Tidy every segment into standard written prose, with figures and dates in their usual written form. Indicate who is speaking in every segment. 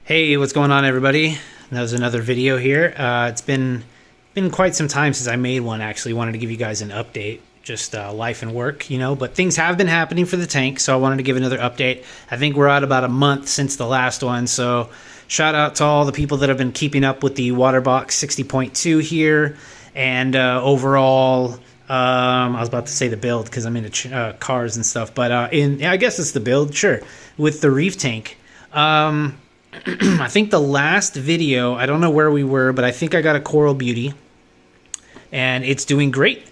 Speaker 1: Hey, what's going on, everybody? That was another video here. It's been quite some time since I made one. Actually, wanted to give you guys an update, just life and work, But things have been happening for the tank, so I wanted to give another update. I think we're at about a month since the last one, so shout out to all the people that have been keeping up with the Waterbox 60.2 here, and overall. I was about to say the build because I'm into cars and stuff, but I guess it's the build, sure, with the reef tank. I think the last video, I don't know where we were, but I think I got a Coral Beauty, and it's doing great.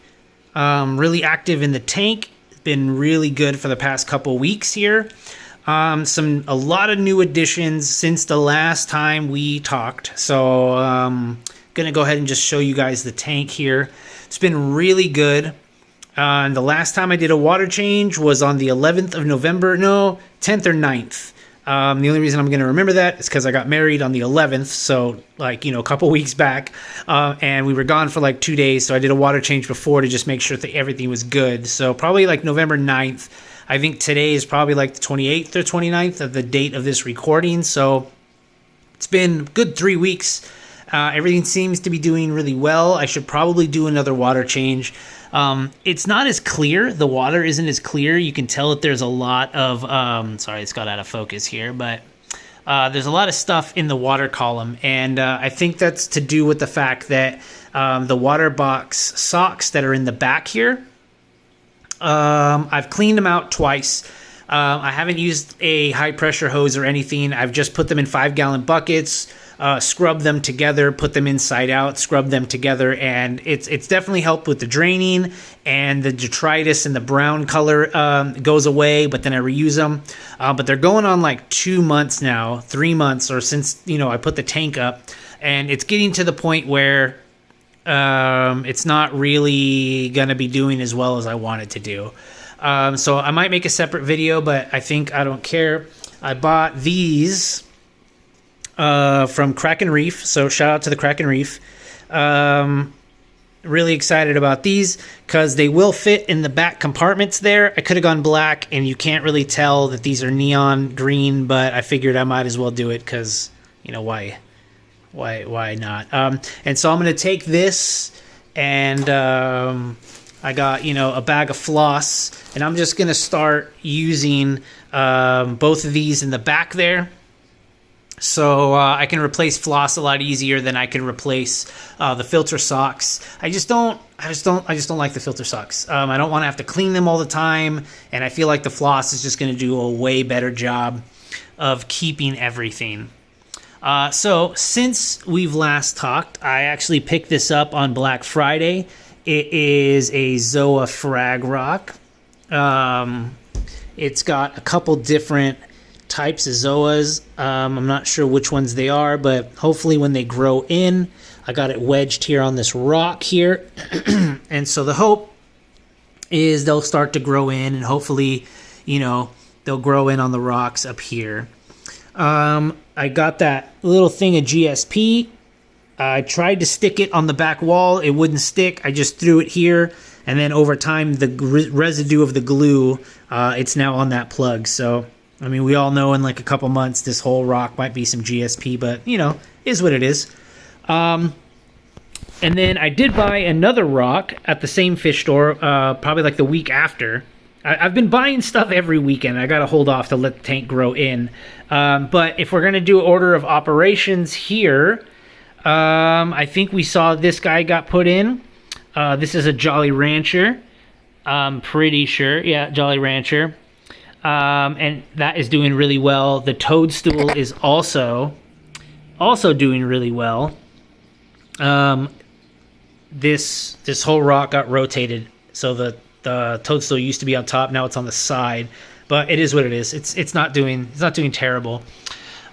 Speaker 1: Really active in the tank. Been really good for the past couple weeks here. A lot of new additions since the last time we talked. So gonna go ahead and just show you guys the tank here. It's been really good. And the last time I did a water change was on the 11th of November. No, 10th or 9th. The only reason I'm going to remember that is because I got married on the 11th, so a couple weeks back, and we were gone for 2 days, so I did a water change before to just make sure that everything was good. So probably November 9th. I think today is probably the 28th or 29th of the date of this recording, so it's been good 3 weeks. Everything seems to be doing really well. I should probably do another water change. It's not as clear. The water isn't as clear. You can tell that there's a lot of, sorry, it's got out of focus here, but there's a lot of stuff in the water column. And I think that's to do with the fact that the Waterbox socks that are in the back here, I've cleaned them out twice. I haven't used a high pressure hose or anything. I've just put them in 5-gallon buckets. Scrub them together, put them inside out, scrub them together, and it's definitely helped with the draining, and the detritus and the brown color goes away, but then I reuse them. But they're going on 2 months now, 3 months, or since I put the tank up, and it's getting to the point where it's not really going to be doing as well as I want it to do. So I might make a separate video, but I don't care. I bought these from Kraken Reef, so shout out to the Kraken Reef. Really excited about these because they will fit in the back compartments there. I could have gone black, and you can't really tell that these are neon green, but I figured I might as well do it because why not? And so I'm going to take this, and I got a bag of floss, and I'm just going to start using both of these in the back there. So I can replace floss a lot easier than I can replace the filter socks. I just don't like the filter socks. I don't want to have to clean them all the time, and I feel like the floss is just going to do a way better job of keeping everything. So since we've last talked, I actually picked this up on Black Friday. It is a Zoa Frag Rock. It's got a couple different types of Zoas. I'm not sure which ones they are, but hopefully when they grow in, I got it wedged here on this rock here. And so the hope is they'll start to grow in, and hopefully, they'll grow in on the rocks up here. I got that little thing of GSP. I tried to stick it on the back wall. It wouldn't stick. I just threw it here, and then over time, the residue of the glue, it's now on that plug. So we all know in a couple months, this whole rock might be some GSP, but, is what it is. And then I did buy another rock at the same fish store, probably the week after. I've been buying stuff every weekend. I got to hold off to let the tank grow in. But if we're going to do order of operations here, I think we saw this guy got put in. This is a Jolly Rancher. I'm pretty sure. Yeah, Jolly Rancher. And that is doing really well. The Toadstool is also doing really well. This whole rock got rotated, so the Toadstool used to be on top. Now it's on the side, but it is what it is. It's not doing terrible.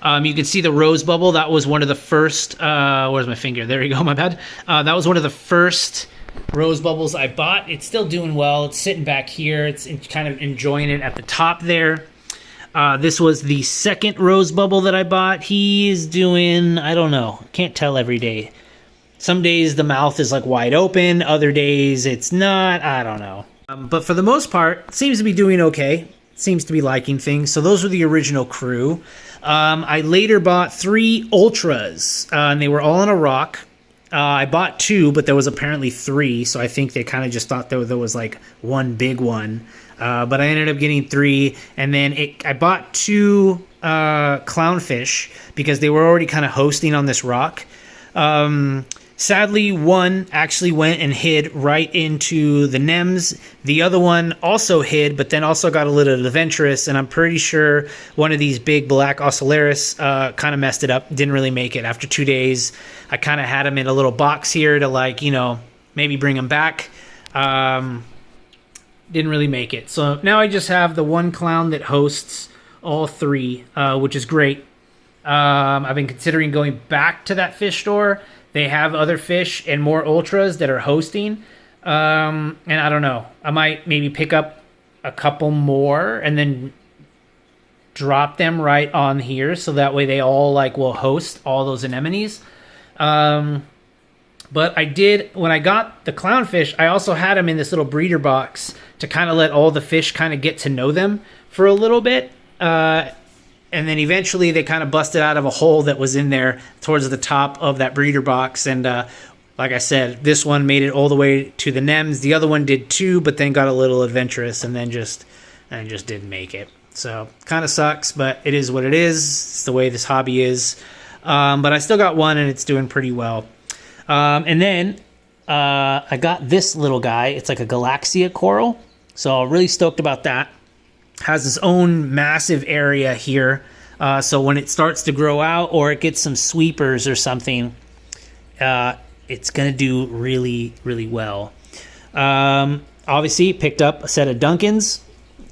Speaker 1: You can see the rose bubble. That was one of the first. Where's my finger? There you go. My bad. That was one of the first rose bubbles I bought. It's still doing well. It's sitting back here. It's kind of enjoying it at the top there. This was the second rose bubble that I bought. He is doing, I don't know. Can't tell every day. Some days the mouth is wide open. Other days it's not. I don't know. But for the most part, it seems to be doing okay. Seems to be liking things. So those were the original crew. I later bought 3 ultras, and they were all in a rock. I bought 2, but there was apparently 3, so I think they kind of just thought there was like one big one. But I ended up getting 3, and then I bought 2 clownfish because they were already kind of hosting on this rock. Sadly, one actually went and hid right into the Nems. The other one also hid, but then also got a little adventurous, and I'm pretty sure one of these big black ocellaris kind of messed it up. Didn't really make it. After 2 days, I kind of had them in a little box here to, like, you know, maybe bring them back. Didn't really make it. So now I just have the one clown that hosts all 3, which is great. I've been considering going back to that fish store. They have other fish and more ultras that are hosting. And I don't know. I might maybe pick up a couple more and then drop them right on here. So that way they all like will host all those anemones. But I did, when I got the clownfish, I also had them in this little breeder box to kind of let all the fish kind of get to know them for a little bit. And then eventually they kind of busted out of a hole that was in there towards the top of that breeder box. And like I said, this one made it all the way to the Nems. The other one did too, but then got a little adventurous and then just didn't make it. So kind of sucks, but it is what it is. It's the way this hobby is. But I still got one and it's doing pretty well. And then I got this little guy. It's like a Galaxia coral. So I'm really stoked about that. Has its own massive area here. So when it starts to grow out or it gets some sweepers or something, it's going to do really, really well. Obviously, picked up a set of Dunkins.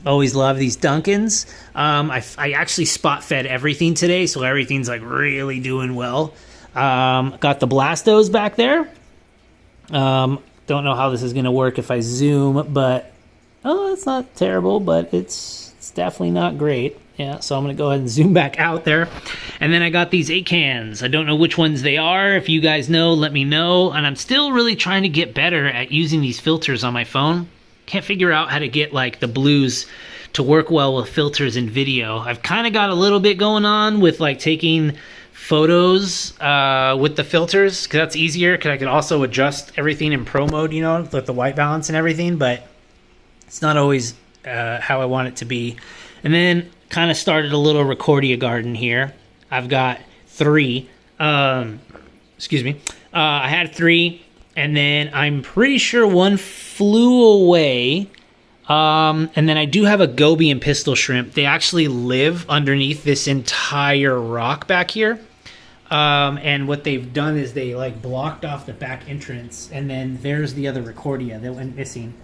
Speaker 1: Always love these Dunkins. I actually spot fed everything today, so everything's like really doing well. Got the Blastos back there. Don't know how this is going to work if I zoom, but it's not terrible, but it's definitely not great. Yeah, so I'm going to go ahead and zoom back out there. And then I got these acans. I don't know which ones they are. If you guys know, let me know. And I'm still really trying to get better at using these filters on my phone. Can't figure out how to get like the blues to work well with filters in video. I've kind of got a little bit going on with like taking photos with the filters, because that's easier, because I can also adjust everything in pro mode, you know, with the white balance and everything, but it's not always how I want it to be. And then kind of started a little Recordia garden here. I've got 3. Excuse me. I had 3, and then I'm pretty sure one flew away. And then I do have a goby and pistol shrimp. They actually live underneath this entire rock back here. And what they've done is they like blocked off the back entrance, and then there's the other Recordia that went missing.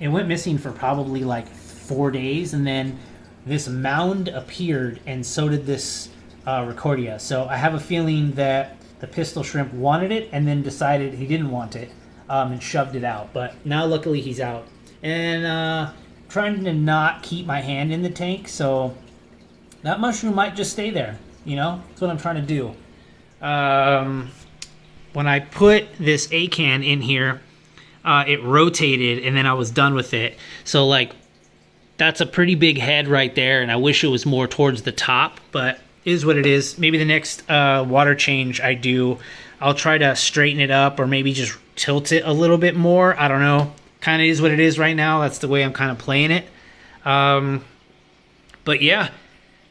Speaker 1: It went missing for probably like 4 days, and then this mound appeared, and so did this Recordia. So I have a feeling that the pistol shrimp wanted it and then decided he didn't want it, and shoved it out. But now luckily he's out. And trying to not keep my hand in the tank, so that mushroom might just stay there. You know, that's what I'm trying to do. When I put this acan in here, it rotated, and then I was done with it. So like, that's a pretty big head right there, and I wish it was more towards the top, but it is what it is. Maybe the next water change I do, I'll try to straighten it up, or maybe just tilt it a little bit more. I don't know. Kind of is what it is right now. That's the way I'm kind of playing it. But yeah,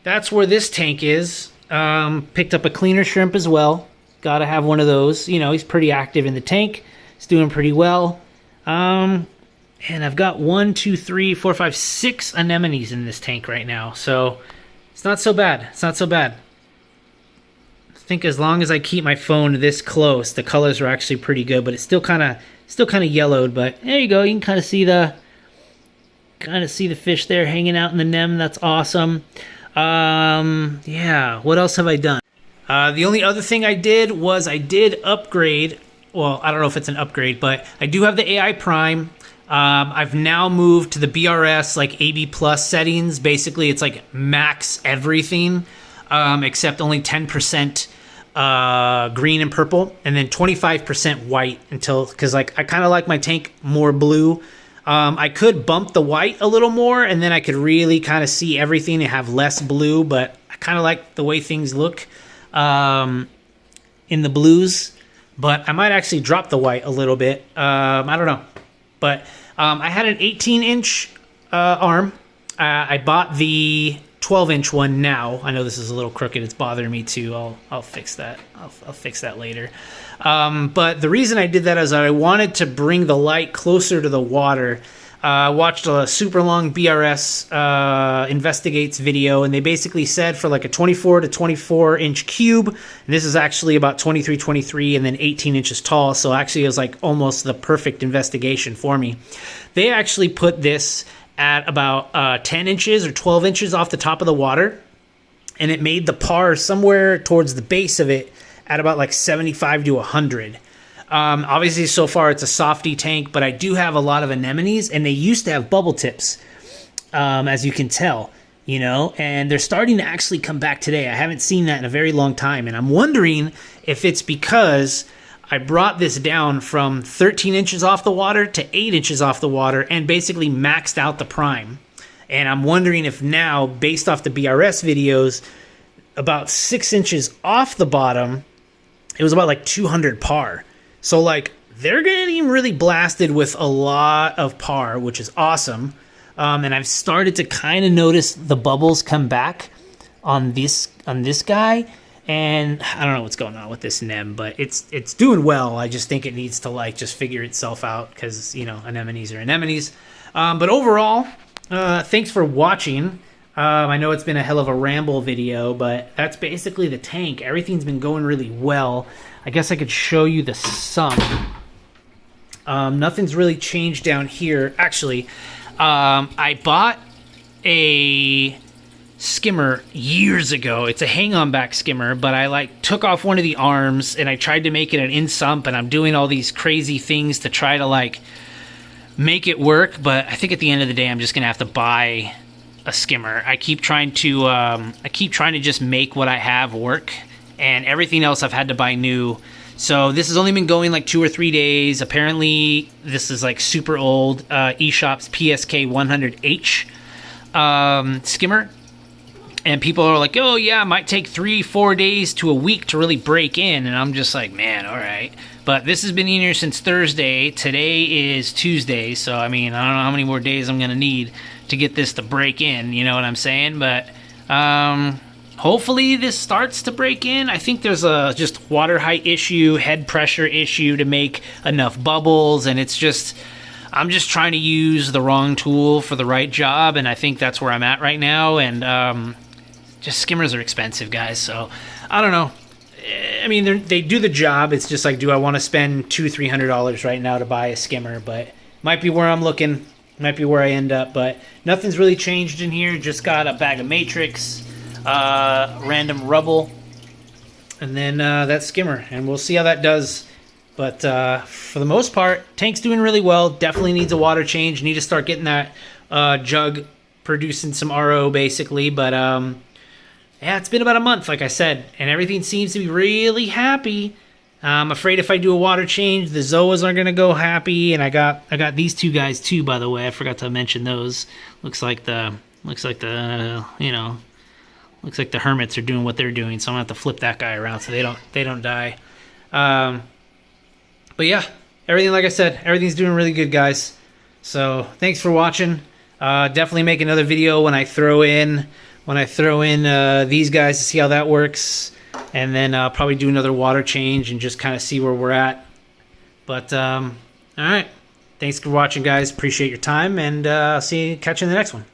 Speaker 1: that's where this tank is. Picked up a cleaner shrimp as well. Gotta have one of those. You know, he's pretty active in the tank. He's doing pretty well. And I've got 1, 2, 3, 4, 5, 6 anemones in this tank right now. So it's not so bad. It's not so bad. I think as long as I keep my phone this close, the colors are actually pretty good, but it's still kind of yellowed. But there you go. You can kind of see the fish there hanging out in the nem. That's awesome. Yeah, what else have I done? The only other thing I did was I did upgrade. Well, I don't know if it's an upgrade, but I do have the AI Prime. I've now moved to the BRS like AB plus settings. Basically, it's like max everything, except only 10% green and purple, and then 25% white because like I kind of like my tank more blue. I could bump the white a little more, and then I could really kind of see everything and have less blue, but kind of like the way things look in the blues, but I might actually drop the white a little bit. I don't know. But I had an 18-inch arm. I bought the 12-inch one now. I know this is a little crooked. It's bothering me too. I'll fix that. I'll fix that later. But the reason I did that is I wanted to bring the light closer to the water. I watched a super long BRS Investigates video, and they basically said for like a 24 to 24 inch cube, and this is actually about 23, 23, and then 18 inches tall. So actually it was like almost the perfect investigation for me. They actually put this at about 10 inches or 12 inches off the top of the water, and it made the par somewhere towards the base of it at about like 75 to 100. Obviously, so far it's a softy tank, but I do have a lot of anemones, and they used to have bubble tips, as you can tell, you know, and they're starting to actually come back today. I haven't seen that in a very long time, and I'm wondering if it's because I brought this down from 13 inches off the water to 8 inches off the water and basically maxed out the prime. And I'm wondering if now, based off the BRS videos, about 6 inches off the bottom, it was about like 200 par. So like they're getting really blasted with a lot of par, which is awesome. And I've started to kind of notice the bubbles come back on this guy. And I don't know what's going on with this nem, but it's doing well. I just think it needs to like just figure itself out because, you know, anemones are anemones. But overall, thanks for watching. I know it's been a hell of a ramble video, but that's basically the tank. Everything's been going really well. I guess I could show you the sump. Nothing's really changed down here. Actually, I bought a skimmer years ago. It's a hang-on back skimmer, but I like took off one of the arms and I tried to make it an in sump, and I'm doing all these crazy things to try to like make it work. But I think at the end of the day, I'm just gonna have to buy a skimmer. I keep trying to just make what I have work, and everything else I've had to buy new. So this has only been going like 2 or 3 days. Apparently this is like super old. eShop's PSK 100H skimmer, and people are like, oh yeah, it might take 3-4 days to a week to really break in, and I'm just like, man, all right. But this has been in here since Thursday. Today is Tuesday, so I mean, I don't know how many more days I'm gonna need to get this to break in, you know what I'm saying? But hopefully this starts to break in. I think there's a just water height issue, head pressure issue to make enough bubbles, and it's just, I'm just trying to use the wrong tool for the right job, and I think that's where I'm at right now. And just skimmers are expensive, guys, so I don't know. I mean, they do the job. It's just like, do I want to spend $200-300 right now to buy a skimmer? But might be where I'm looking, might be where I end up. But nothing's really changed in here. Just got a bag of matrix, random rubble, and then that skimmer, and we'll see how that does. But for the most part, tank's doing really well. Definitely needs a water change. Need to start getting that jug producing some RO, basically. But yeah, it's been about a month, like I said, and everything seems to be really happy. I'm afraid if I do a water change, the Zoas aren't gonna go happy. And I got these two guys too, by the way. I forgot to mention those. Looks like the hermits are doing what they're doing. So I'm gonna have to flip that guy around so they don't die. But yeah, everything, like I said, everything's doing really good, guys. So thanks for watching. Definitely make another video when I throw in these guys to see how that works, and then probably do another water change and just kind of see where we're at. But all right, thanks for watching, guys. Appreciate your time, and catch you in the next one.